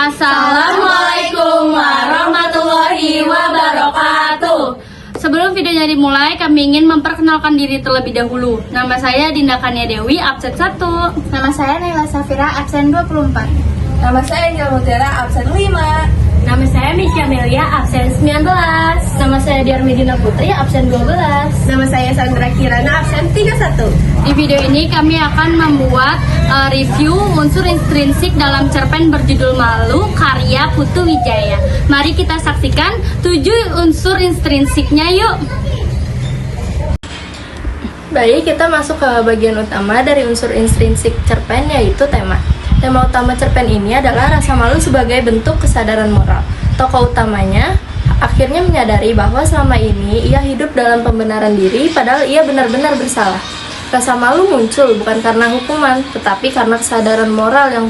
Assalamualaikum warahmatullahi wabarakatuh. Sebelum videonya dimulai, kami ingin memperkenalkan diri terlebih dahulu. Nama saya Dinda Kania Dewi, absen 1. Nama saya Naila Safira, absen 24. Nama saya Angela Mutiara, absen 5. Nama saya Misha Melia, absen 19. Nama saya Diarmidina Putri, absen 12. Nama saya Sandra Kirana, absen 31. Di video ini kami akan membuat review unsur intrinsik dalam cerpen berjudul Malu karya Putu Wijaya. Mari kita saksikan 7 unsur intrinsiknya yuk. Baik, kita masuk ke bagian utama dari unsur intrinsik cerpen, yaitu tema. Tema utama cerpen ini adalah rasa malu sebagai bentuk kesadaran moral. Tokoh utamanya akhirnya menyadari bahwa selama ini ia hidup dalam pembenaran diri padahal ia benar-benar bersalah. Rasa malu muncul bukan karena hukuman, tetapi karena kesadaran moral yang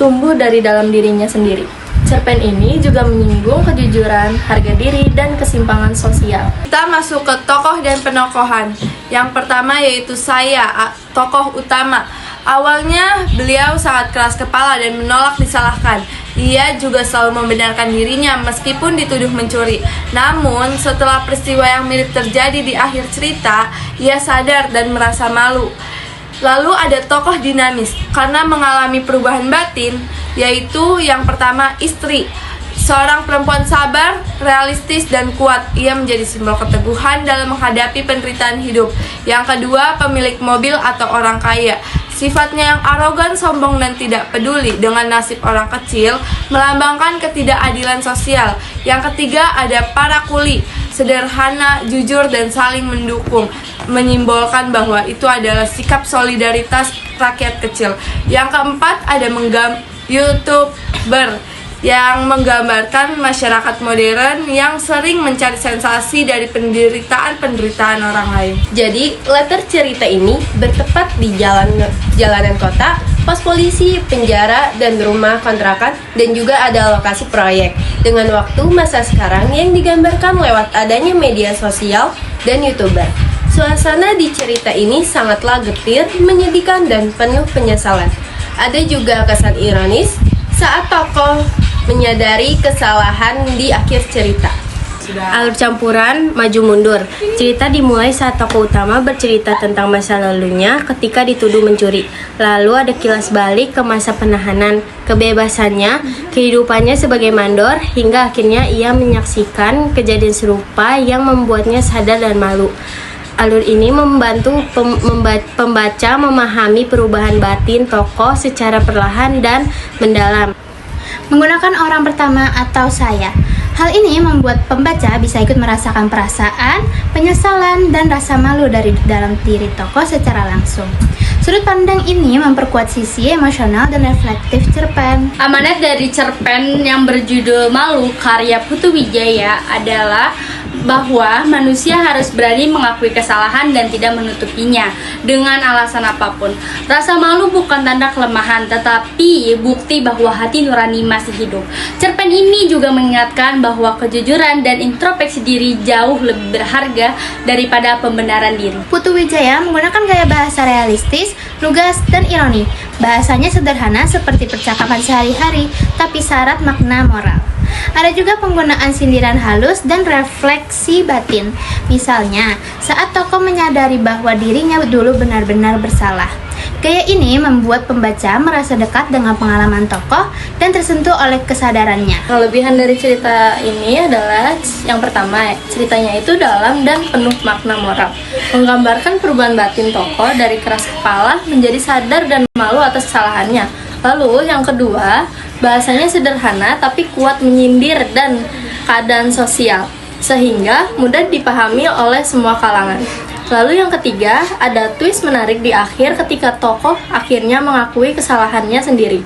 tumbuh dari dalam dirinya sendiri. Cerpen ini juga menyinggung kejujuran, harga diri, dan kesimpangan sosial. Kita masuk ke tokoh dan penokohan. Yang pertama yaitu saya, tokoh utama. Awalnya beliau sangat keras kepala dan menolak disalahkan. Ia juga selalu membenarkan dirinya meskipun dituduh mencuri. Namun setelah peristiwa yang mirip terjadi di akhir cerita, ia sadar dan merasa malu. Lalu ada tokoh dinamis karena mengalami perubahan batin, yaitu yang pertama istri. Seorang perempuan sabar, realistis, dan kuat. Ia menjadi simbol keteguhan dalam menghadapi penderitaan hidup. Yang kedua, pemilik mobil atau orang kaya. Sifatnya yang arogan, sombong, dan tidak peduli dengan nasib orang kecil melambangkan ketidakadilan sosial. Yang ketiga ada para kuli, sederhana, jujur, dan saling mendukung, menyimbolkan bahwa itu adalah sikap solidaritas rakyat kecil. Yang keempat ada YouTuber yang menggambarkan masyarakat modern yang sering mencari sensasi dari penderitaan orang lain. Jadi, latar cerita ini bertempat di jalanan kota, pos polisi, penjara, dan rumah kontrakan, dan juga ada lokasi proyek. Dengan waktu masa sekarang yang digambarkan lewat adanya media sosial dan YouTuber. Suasana di cerita ini sangatlah getir, menyedihkan, dan penuh penyesalan. Ada juga kesan ironis saat tokoh menyadari kesalahan di akhir cerita. Alur campuran maju mundur. Cerita dimulai saat tokoh utama bercerita tentang masa lalunya ketika dituduh mencuri. Lalu ada kilas balik ke masa penahanan, kebebasannya, kehidupannya sebagai mandor, hingga akhirnya ia menyaksikan kejadian serupa yang membuatnya sadar dan malu. Alur ini membantu pembaca memahami perubahan batin tokoh secara perlahan dan mendalam. Menggunakan orang pertama atau saya. Hal ini membuat pembaca bisa ikut merasakan perasaan, penyesalan, dan rasa malu dari dalam diri tokoh secara langsung. Sudut pandang ini memperkuat sisi emosional dan reflektif cerpen. Amanat dari cerpen yang berjudul Malu karya Putu Wijaya adalah bahwa manusia harus berani mengakui kesalahan dan tidak menutupinya dengan alasan apapun. Rasa malu bukan tanda kelemahan, tetapi bukti bahwa hati nurani masih hidup. Cerpen ini juga mengingatkan bahwa kejujuran dan introspeksi diri jauh lebih berharga daripada pembenaran diri. Putu Wijaya menggunakan gaya bahasa realistis, lugas, dan ironi. Bahasanya sederhana seperti percakapan sehari-hari, tapi syarat makna moral. Ada juga penggunaan sindiran halus dan refleksi batin. Misalnya, saat tokoh menyadari bahwa dirinya dulu benar-benar bersalah. Gaya ini membuat pembaca merasa dekat dengan pengalaman tokoh dan tersentuh oleh kesadarannya. Kelebihan dari cerita ini adalah yang pertama, ceritanya itu dalam dan penuh makna moral. Menggambarkan perubahan batin tokoh dari keras kepala menjadi sadar dan malu atas kesalahannya. Lalu yang kedua, bahasanya sederhana tapi kuat menyindir dan keadaan sosial, sehingga mudah dipahami oleh semua kalangan. Lalu yang ketiga, ada twist menarik di akhir ketika tokoh akhirnya mengakui kesalahannya sendiri,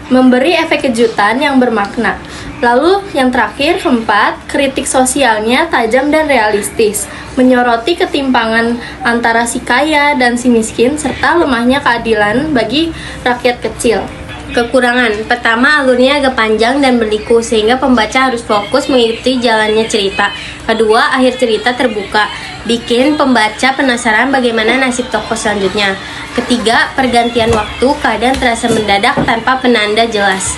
memberi efek kejutan yang bermakna. Lalu yang terakhir, keempat, kritik sosialnya tajam dan realistis, menyoroti ketimpangan antara si kaya dan si miskin serta lemahnya keadilan bagi rakyat kecil. Kekurangan, pertama alurnya agak panjang dan berliku sehingga pembaca harus fokus mengikuti jalannya cerita. Kedua, akhir cerita terbuka, bikin pembaca penasaran bagaimana nasib tokoh selanjutnya. Ketiga, pergantian waktu kadang terasa mendadak tanpa penanda jelas.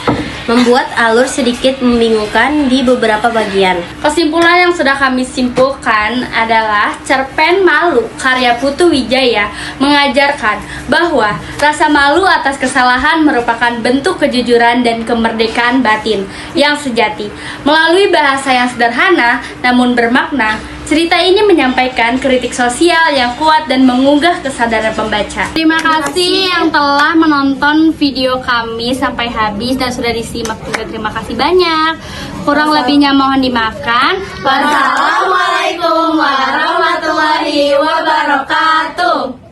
membuat alur sedikit membingungkan di beberapa bagian. Kesimpulan yang sudah kami simpulkan adalah cerpen Malu karya Putu Wijaya mengajarkan bahwa rasa malu atas kesalahan merupakan bentuk kejujuran dan kemerdekaan batin yang sejati. Melalui bahasa yang sederhana namun bermakna, cerita ini menyampaikan kritik sosial yang kuat dan menggugah kesadaran pembaca. Terima kasih yang telah menonton video kami sampai habis dan sudah disimak juga. Terima kasih banyak. Kurang lebihnya mohon dimaafkan. Wassalamualaikum warahmatullahi wabarakatuh.